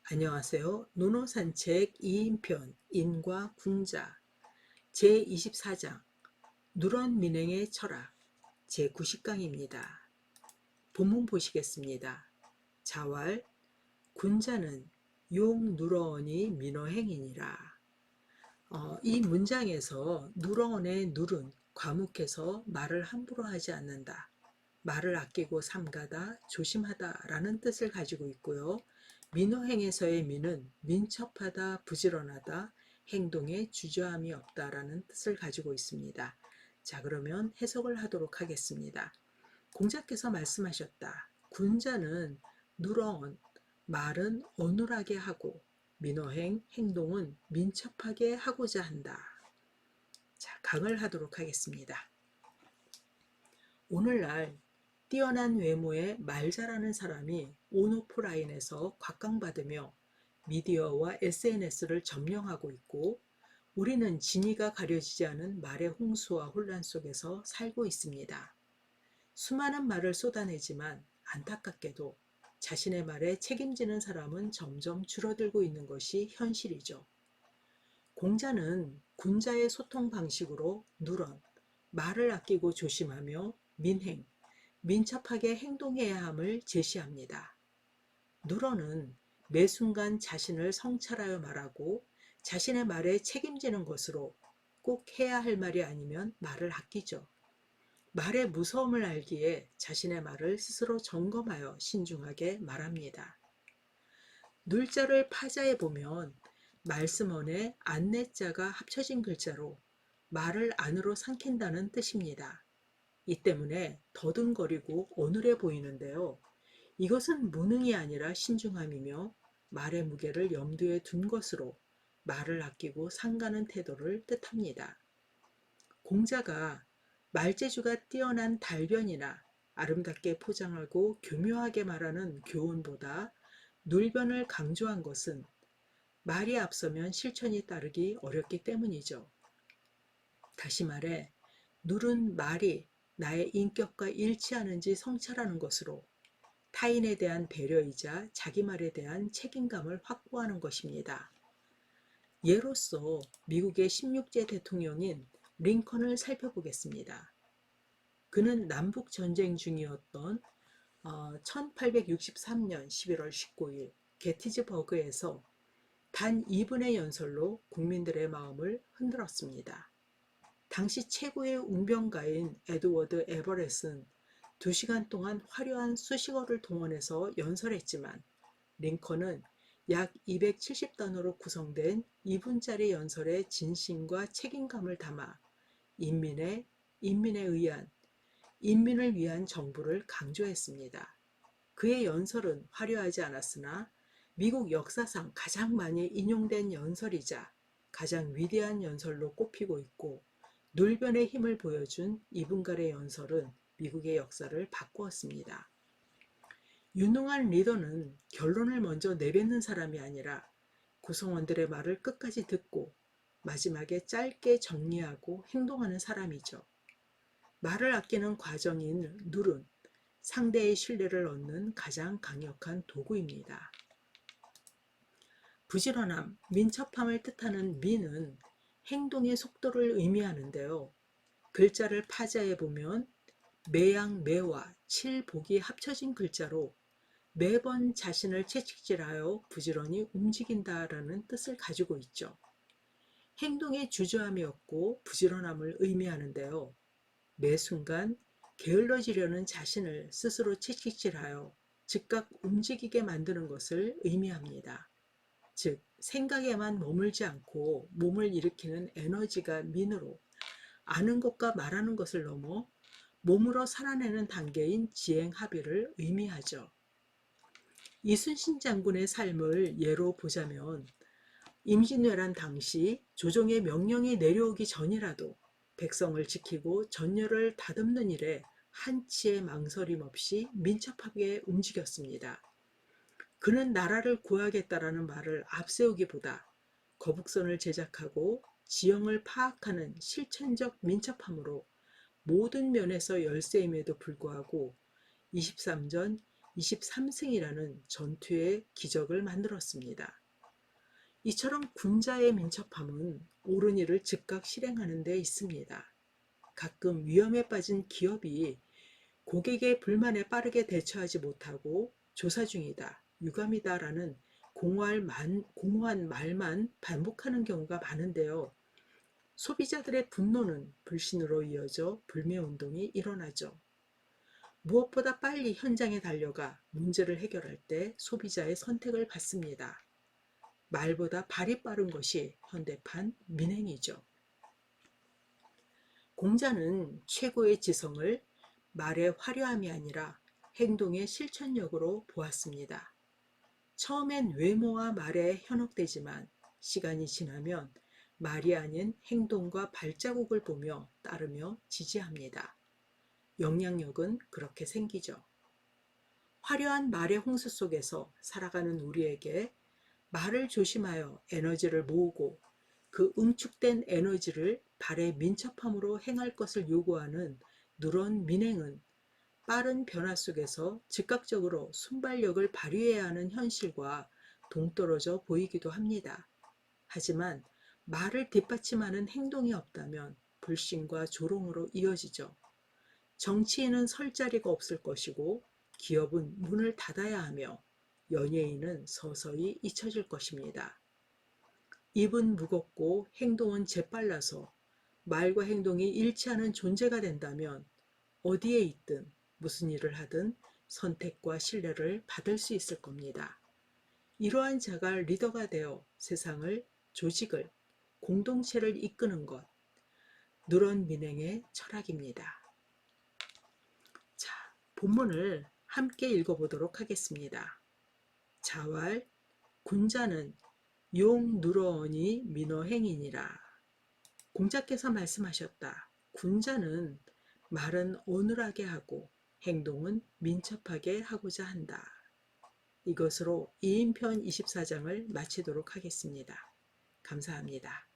안녕하세요. 노노산책 2인편 인과 군자 제24장 누런 민행의 철학 제90강입니다. 본문 보시겠습니다. 자왈 군자는 용 누러언이 민어행이니라. 이 문장에서 누러언의 누른 과묵해서 말을 함부로 하지 않는다. 말을 아끼고 삼가다, 조심하다 라는 뜻을 가지고 있고요. 민어행에서의 민은 민첩하다, 부지런하다, 행동에 주저함이 없다라는 뜻을 가지고 있습니다. 자, 그러면 해석을 하도록 하겠습니다. 공자께서 말씀하셨다. 군자는 누렁은 말은 어눌하게 하고 민어행, 행동은 민첩하게 하고자 한다. 자, 강을 하도록 하겠습니다. 오늘날 뛰어난 외모에 말 잘하는 사람이 온오프라인에서 곽강받으며 미디어와 SNS를 점령하고 있고 우리는 진위가 가려지지 않은 말의 홍수와 혼란 속에서 살고 있습니다. 수많은 말을 쏟아내지만 안타깝게도 자신의 말에 책임지는 사람은 점점 줄어들고 있는 것이 현실이죠. 공자는 군자의 소통 방식으로 누런, 말을 아끼고 조심하며 민행, 민첩하게 행동해야 함을 제시합니다. 누런은 매 순간 자신을 성찰하여 말하고 자신의 말에 책임지는 것으로 꼭 해야 할 말이 아니면 말을 아끼죠. 말의 무서움을 알기에 자신의 말을 스스로 점검하여 신중하게 말합니다. 눌자를 파자에 보면 말씀언에 안내자가 합쳐진 글자로 말을 안으로 삼킨다는 뜻입니다. 이 때문에 더듬거리고 어눌해 보이는데요. 이것은 무능이 아니라 신중함이며 말의 무게를 염두에 둔 것으로 말을 아끼고 삼가는 태도를 뜻합니다. 공자가 말재주가 뛰어난 달변이나 아름답게 포장하고 교묘하게 말하는 교훈보다 눌변을 강조한 것은 말이 앞서면 실천이 따르기 어렵기 때문이죠. 다시 말해 누른 말이 나의 인격과 일치하는지 성찰하는 것으로 타인에 대한 배려이자 자기 말에 대한 책임감을 확보하는 것입니다. 예로서 미국의 16제 대통령인 링컨을 살펴보겠습니다. 그는 남북전쟁 중이었던 1863년 11월 19일 게티즈버그에서 단 2분의 연설로 국민들의 마음을 흔들었습니다. 당시 최고의 웅변가인 에드워드 에버렛은 2시간 동안 화려한 수식어를 동원해서 연설했지만 링컨은 약 270단어로 구성된 2분짜리 연설의 진심과 책임감을 담아 인민에 의한 인민을 위한 정부를 강조했습니다. 그의 연설은 화려하지 않았으나 미국 역사상 가장 많이 인용된 연설이자 가장 위대한 연설로 꼽히고 있고 눌변의 힘을 보여준 2분간의 연설은 미국의 역사를 바꾸었습니다. 유능한 리더는 결론을 먼저 내뱉는 사람이 아니라 구성원들의 말을 끝까지 듣고 마지막에 짧게 정리하고 행동하는 사람이죠. 말을 아끼는 과정인 누른, 상대의 신뢰를 얻는 가장 강력한 도구입니다. 부지런함, 민첩함을 뜻하는 민은 행동의 속도를 의미하는데요. 글자를 파자해 보면 매양 매와 칠복이 합쳐진 글자로 매번 자신을 채찍질하여 부지런히 움직인다라는 뜻을 가지고 있죠. 행동에 주저함이 없고 부지런함을 의미하는데요. 매 순간 게을러지려는 자신을 스스로 채찍질하여 즉각 움직이게 만드는 것을 의미합니다. 즉, 생각에만 머물지 않고 몸을 일으키는 에너지가 민으로 아는 것과 말하는 것을 넘어 몸으로 살아내는 단계인 지행합의를 의미하죠. 이순신 장군의 삶을 예로 보자면 임진왜란 당시 조정의 명령이 내려오기 전이라도 백성을 지키고 전열을 다듬는 일에 한치의 망설임 없이 민첩하게 움직였습니다. 그는 나라를 구하겠다라는 말을 앞세우기보다 거북선을 제작하고 지형을 파악하는 실천적 민첩함으로 모든 면에서 열세임에도 불구하고 23전 23승이라는 전투의 기적을 만들었습니다. 이처럼 군자의 민첩함은 옳은 일을 즉각 실행하는 데 있습니다. 가끔 위험에 빠진 기업이 고객의 불만에 빠르게 대처하지 못하고 조사 중이다, 유감이다라는 공허한 말만 반복하는 경우가 많은데요. 소비자들의 분노는 불신으로 이어져 불매운동이 일어나죠. 무엇보다 빨리 현장에 달려가 문제를 해결할 때 소비자의 선택을 받습니다. 말보다 발이 빠른 것이 현대판 민행이죠. 공자는 최고의 지성을 말의 화려함이 아니라 행동의 실천력으로 보았습니다. 처음엔 외모와 말에 현혹되지만 시간이 지나면 말이 아닌 행동과 발자국을 보며 따르며 지지합니다. 영향력은 그렇게 생기죠. 화려한 말의 홍수 속에서 살아가는 우리에게 말을 조심하여 에너지를 모으고 그 응축된 에너지를 발의 민첩함으로 행할 것을 요구하는 누런 민행은 빠른 변화 속에서 즉각적으로 순발력을 발휘해야 하는 현실과 동떨어져 보이기도 합니다. 하지만 말을 뒷받침하는 행동이 없다면 불신과 조롱으로 이어지죠. 정치인은 설 자리가 없을 것이고 기업은 문을 닫아야 하며 연예인은 서서히 잊혀질 것입니다. 입은 무겁고 행동은 재빨라서 말과 행동이 일치하는 존재가 된다면 어디에 있든 무슨 일을 하든 선택과 신뢰를 받을 수 있을 겁니다. 이러한 자가 리더가 되어 세상을, 조직을, 공동체를 이끄는 것, 누런 민행의 철학입니다. 자, 본문을 함께 읽어보도록 하겠습니다. 자왈, 군자는 용 누러언이 민어행이니라. 공자께서 말씀하셨다. 군자는 말은 어눌하게 하고 행동은 민첩하게 하고자 한다. 이것으로 2인편 24장을 마치도록 하겠습니다. 감사합니다.